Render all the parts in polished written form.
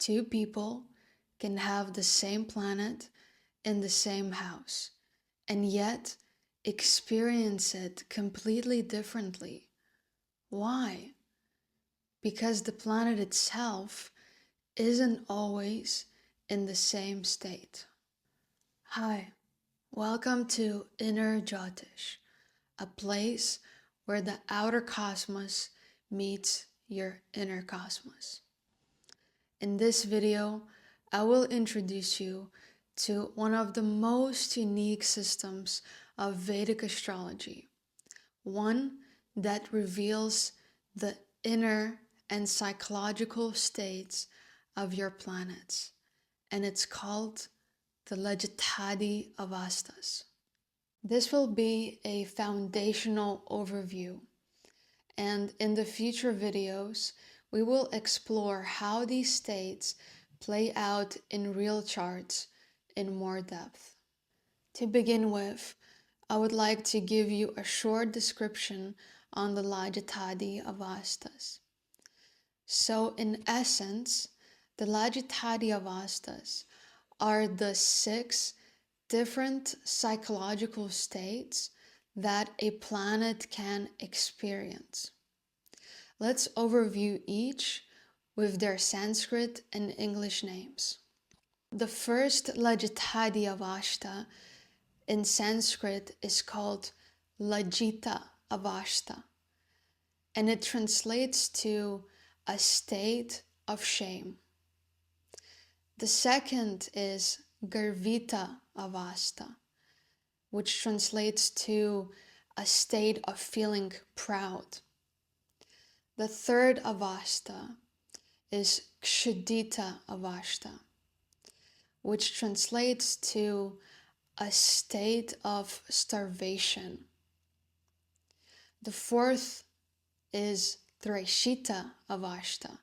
two people can have the same planet in the same house and yet experience it completely differently. Why? Because the planet itself isn't always in the same state. Hi, welcome to Inner Jyotish, a place where the outer cosmos meets your inner cosmos. In this video, I will introduce you to one of the most unique systems of Vedic astrology, one that reveals the inner and psychological states of your planets, and it's called the Lajjitaadi Avasthas. This will be a foundational overview, and in the future videos, we will explore how these states play out in real charts in more depth. To begin with, I would like to give you a short description on the Lajjitaadi Avasthas. So in essence, the Lajjitaadi Avasthas are the 6 different psychological states that a planet can experience. Let's overview each with their Sanskrit and English names. The first Lajjitaadi Avasthas in Sanskrit is called Lajjita Avasthas, and it translates to a state of shame. The second is Garvita Avastha, which translates to a state of feeling proud. The third Avastha is Kshudhita Avastha, which translates to a state of starvation. The fourth is Trishita Avastha,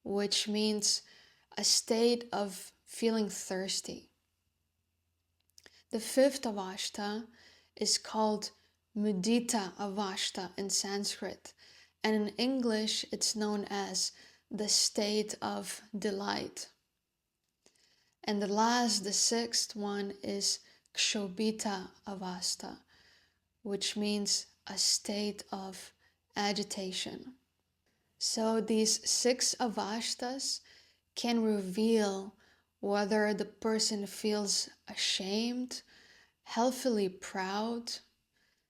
which means a state of feeling thirsty. The fifth Avastha is called Mudita Avastha in Sanskrit, and in English it's known as the state of delight. And the sixth one is Kshobhita Avastha, which means a state of agitation. So these 6 avasthas can reveal whether the person feels ashamed, healthily proud,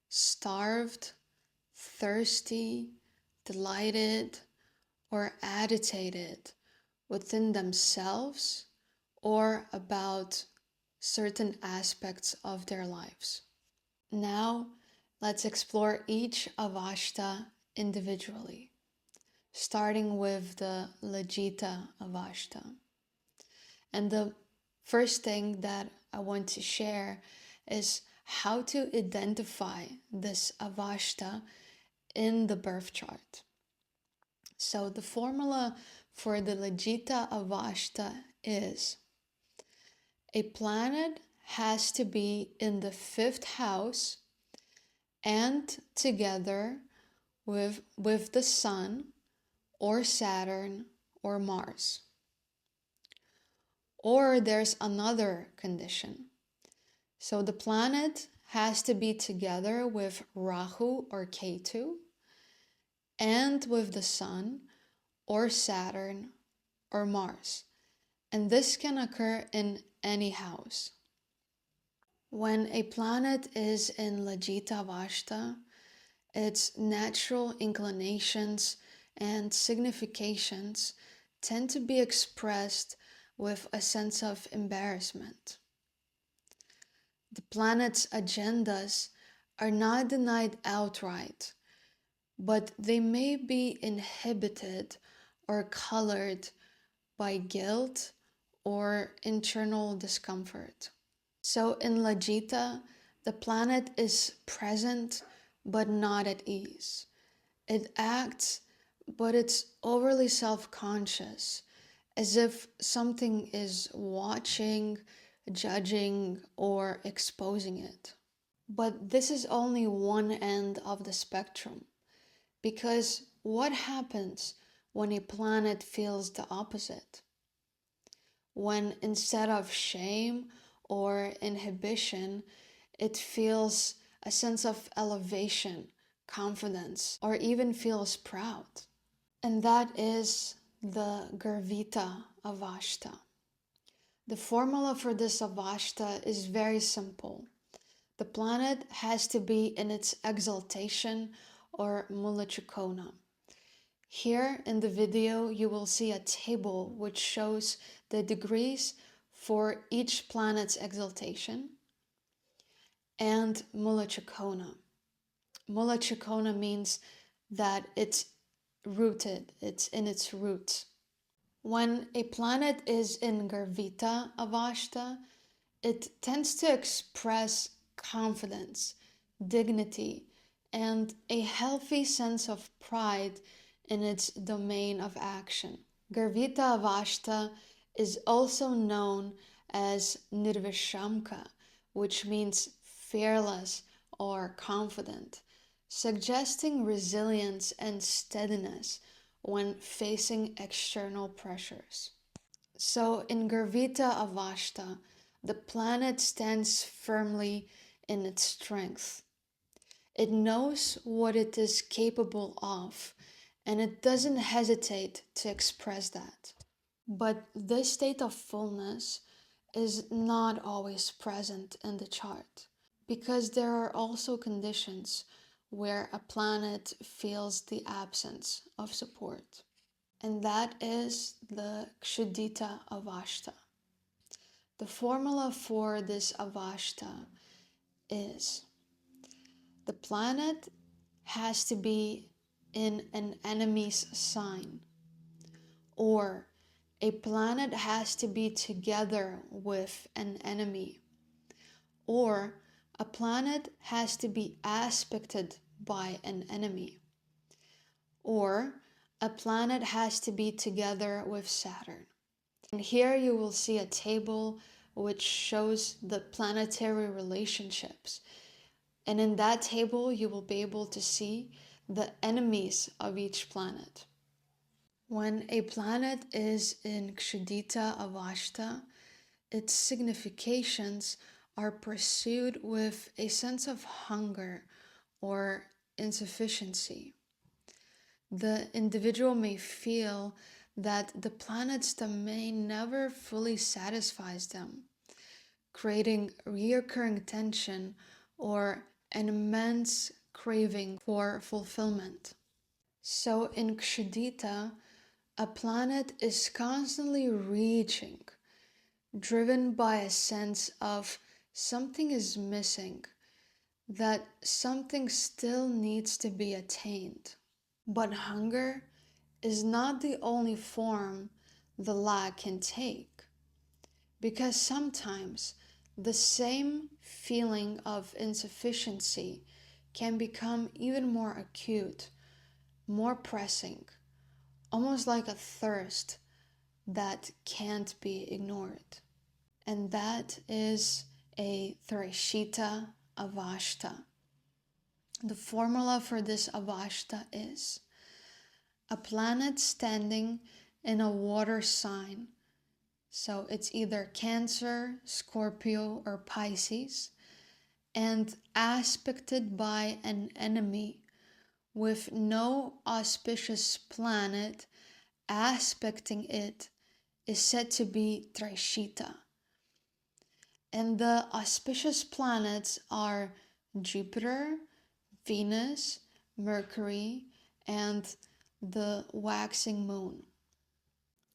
starved, thirsty, delighted, or agitated within themselves or about certain aspects of their lives. Now, let's explore each avastha individually, starting with the Lajjita Avastha. And the first thing that I want to share is how to identify this avastha in the birth chart. So the formula for the Lajjita Avastha is: a planet has to be in the 5th house and together with the Sun or Saturn or Mars. Or there's another condition. So the planet has to be together with Rahu or Ketu and with the Sun or Saturn or Mars. And this can occur in any house. When a planet is in Lajjita Avastha, its natural inclinations and significations tend to be expressed with a sense of embarrassment. The planet's agendas are not denied outright, but they may be inhibited or colored by guilt or internal discomfort. So in Lajjita, the planet is present but not at ease. It acts, but it's overly self-conscious, as if something is watching, judging, or exposing it. But this is only one end of the spectrum, because what happens when a planet feels the opposite? when instead of shame or inhibition, it feels a sense of elevation, confidence, or even feels proud. And that is the Garvita Avasthas. The formula for this Avasthas is very simple. The planet has to be in its exaltation or Mula. Here in the video you will see a table which shows the degrees for each planet's exaltation and Mula. Mula means that it's rooted, it's in its roots. When a planet is in Garvita Avasthas, it tends to express confidence, dignity, and a healthy sense of pride in its domain of action. Garvita Avasthas is also known as Nirvishamka, which means fearless or confident, suggesting resilience and steadiness when facing external pressures. So in Garvita Avasthas, the planet stands firmly in its strength. It knows what it is capable of, and it doesn't hesitate to express that. But this state of fullness is not always present in the chart, because there are also conditions where a planet feels the absence of support. And that is the Kshudhita Avasthas. The formula for this Avasthas is the planet has to be in an enemy's sign, or a planet has to be together with an enemy, or a planet has to be aspected by an enemy, or a planet has to be together with Saturn. And here you will see a table which shows the planetary relationships. And in that table, you will be able to see the enemies of each planet. When a planet is in Kshudhita Avasthas, its significations are pursued with a sense of hunger or insufficiency. The individual may feel that the planet's domain never fully satisfies them, creating recurring tension or an immense craving for fulfillment. So in Kshudhita, a planet is constantly reaching, driven by a sense of something is missing, that something still needs to be attained. But hunger is not the only form the lack can take, because sometimes the same feeling of insufficiency can become even more acute, more pressing, almost like a thirst that can't be ignored. And that is a Trishita Avasthas. The formula for this Avasthas is a planet standing in a water sign. So it's either Cancer, Scorpio, or Pisces, and aspected by an enemy with no auspicious planet aspecting it is said to be Trishita. And the auspicious planets are Jupiter, Venus, Mercury, and the waxing moon.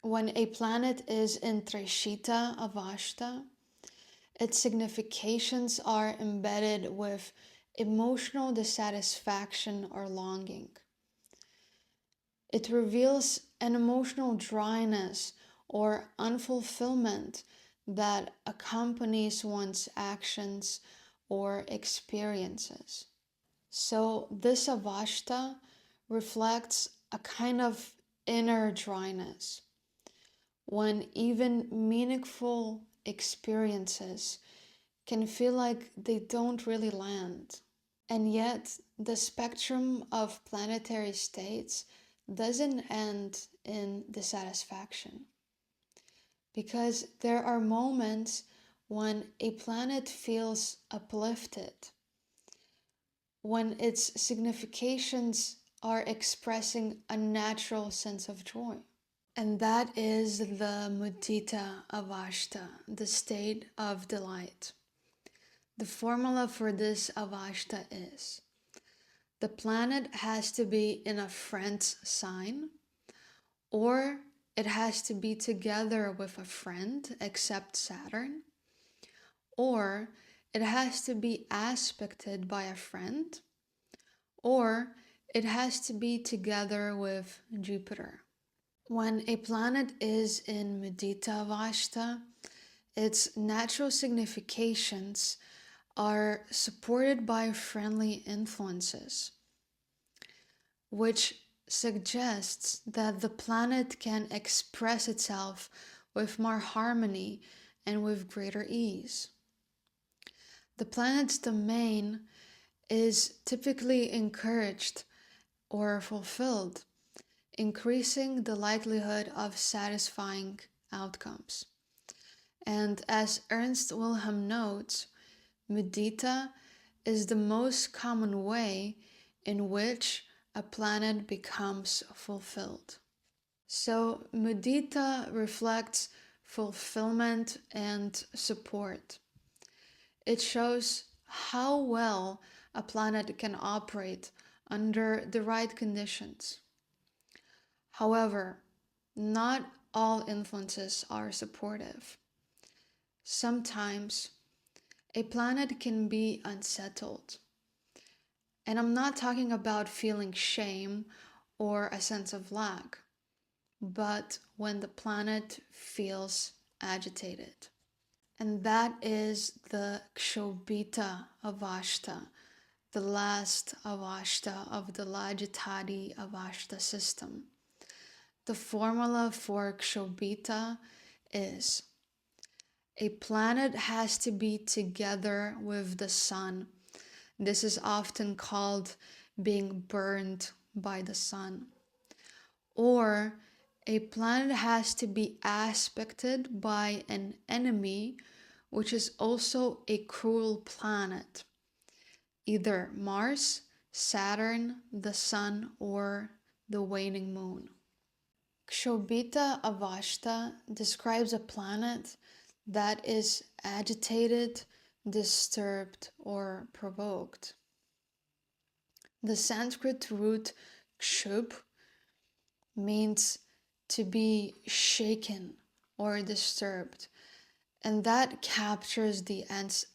When a planet is in Trishita Avasthas, its significations are embedded with emotional dissatisfaction or longing. It reveals an emotional dryness or unfulfillment that accompanies one's actions or experiences. So this Avasthas reflects a kind of inner dryness, when even meaningful experiences can feel like they don't really land. And yet, the spectrum of planetary states doesn't end in dissatisfaction. because there are moments when a planet feels uplifted, when its significations are expressing a natural sense of joy. And that is the Mudita Avastha, the state of delight. The formula for this Avastha is: the planet has to be in a friend's sign, or it has to be together with a friend, except Saturn, or it has to be aspected by a friend, or it has to be together with Jupiter. When a planet is in Mudita Avastha, its natural significations are supported by friendly influences, which suggests that the planet can express itself with more harmony and with greater ease. The planet's domain is typically encouraged or fulfilled, increasing the likelihood of satisfying outcomes. And as Ernst Wilhelm notes, Mudita is the most common way in which a planet becomes fulfilled. So Mudita reflects fulfillment and support. It shows how well a planet can operate under the right conditions. However, not all influences are supportive. Sometimes a planet can be unsettled. And I'm not talking about feeling shame or a sense of lack, but when the planet feels agitated. And that is the Kshobhita Avastha, the last Avastha of the Lajjitaadi Avasthas system. The formula for Kshobhita is: a planet has to be together with the sun. This is often called being burned by the sun. Or a planet has to be aspected by an enemy, which is also a cruel planet, either Mars, Saturn, the sun, or the waning moon. Kshobhita Avastha describes a planet that is agitated, disturbed, or provoked. The Sanskrit root kshub means to be shaken or disturbed, and that captures the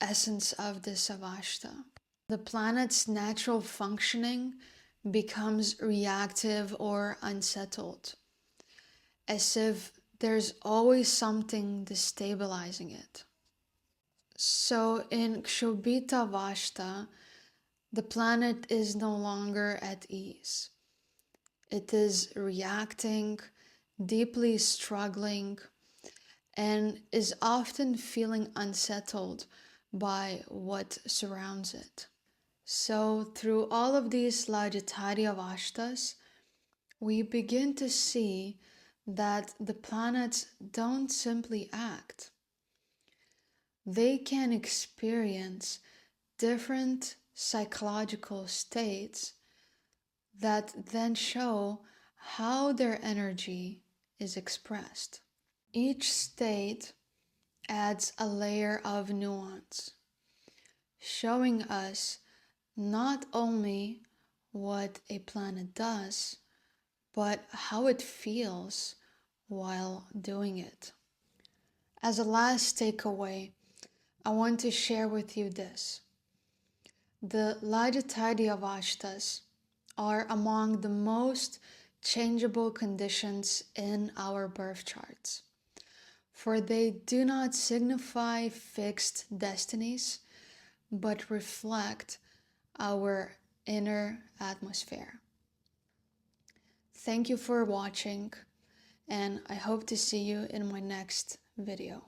essence of this Avastha. The planet's natural functioning becomes reactive or unsettled, as if there's always something destabilizing it. So in Kshobhita Avastha, the planet is no longer at ease. It is reacting, deeply struggling, and is often feeling unsettled by what surrounds it. So through all of these Lajjitaadi Avasthas, we begin to see that the planets don't simply act. They can experience different psychological states that then show how their energy is expressed. Each state adds a layer of nuance, showing us not only what a planet does, but how it feels while doing it. As a last takeaway, I want to share with you this. The Lajjitaadi Avasthas are among the most changeable conditions in our birth charts, for they do not signify fixed destinies, but reflect our inner atmosphere. Thank you for watching, and I hope to see you in my next video.